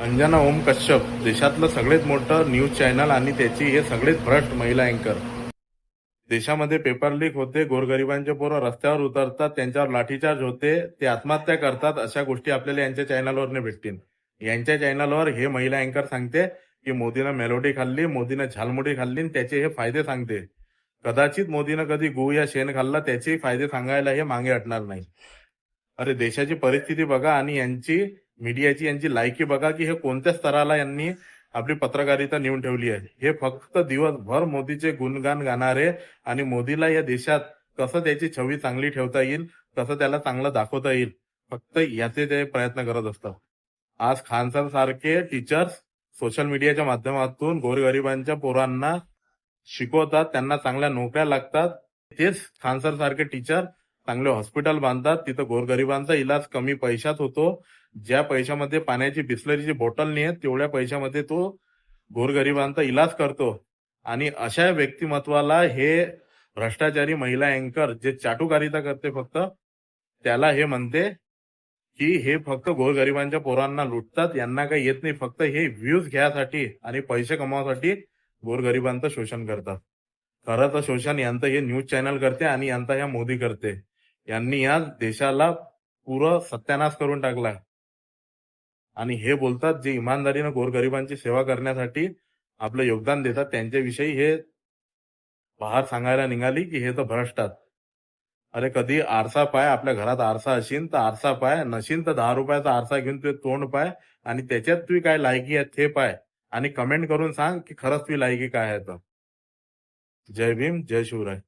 अंजना ओम कश्यप देशातलं सगळ्यात मोठं न्यूज चॅनल आणि त्याची हे सगळेच भ्रष्ट महिला अँकर. देशामध्ये पेपर लीक होते, गोरगरिबांचे पोरं रस्त्यावर उतरतात, त्यांच्यावर लाठीचार्ज होते, ते आत्महत्या करतात. अशा गोष्टी आपल्याला यांच्या चॅनलवर भेटतील. यांच्या चॅनलवर हे महिला अँकर सांगते की मोदीनं मेलोडी खाल्ली, मोदीनं झालमुडी खाल्ली आणि त्याचे हे फायदे सांगते. कदाचित मोदीनं कधी गहू या शेण खाल्ला, त्याचे फायदे सांगायला हे मागे हटणार नाही. अरे देशाची परिस्थिती बघा आणि यांची मीडियाची यांची लायकी बघा की हे कोणत्या स्तराला यांनी आपली पत्रकारिता नेऊन ठेवली आहे. हे फक्त दिवसभर मोदीचे गुणगान गाणारे आणि मोदीला या देशात कसं त्याची छवी चांगली ठेवता येईल, कसं त्याला चांगलं दाखवता येईल, फक्त याचे ते प्रयत्न करत असतात. आज खान सर सारखे टीचर्स सोशल मीडियाच्या माध्यमातून गोरगरिबांच्या पोरांना शिकवतात, त्यांना चांगल्या नोकऱ्या लागतात. तेच खान सर सारखे टीचर चांगले हॉस्पिटल बांधतात, तिथं गोरगरिबांचा इलाज कमी पैशात होतो. ज्या पैशामध्ये पाण्याची बिस्लरीची बॉटल नाही तेवढ्या पैशामध्ये तो गोरगरिबांचा इलाज करतो. आणि अशा व्यक्तिमत्वाला हे भ्रष्टाचारी महिला अँकर जे चाटुकारिता करते फक्त, त्याला हे म्हणते की हे फक्त गोरगरिबांच्या पोरांना लुटतात, यांना काही येत नाही, फक्त हे व्ह्यूज घ्यासाठी आणि पैसे कमावण्यासाठी गोरगरिबांचं शोषण करतात. खरं तर शोषण यांचं हे न्यूज चॅनल करते आणि यांचा ह्या मोदी करते. यांनी या देशाला पुरं सत्यानाश करून टाकला. आणि हे बोलतात जे इमानदारीनं गोरगरिबांची सेवा करण्यासाठी आपलं योगदान देतात, त्यांच्याविषयी हे बहार सांगायला निघाली की हे तर भ्रष्टात. अरे कधी आरसा पाय, आपल्या घरात आरसा असेल तर आरसा पाय, नशील तर 10 रुपयाचा आरसा घेऊन तुझे तोंड पाय आणि त्याच्यात तुझी काय लायकी आहे ते पाय आणि कमेंट करून सांग की खरंच तुझी लायकी काय आहे. तर जय भीम, जय शिवराय.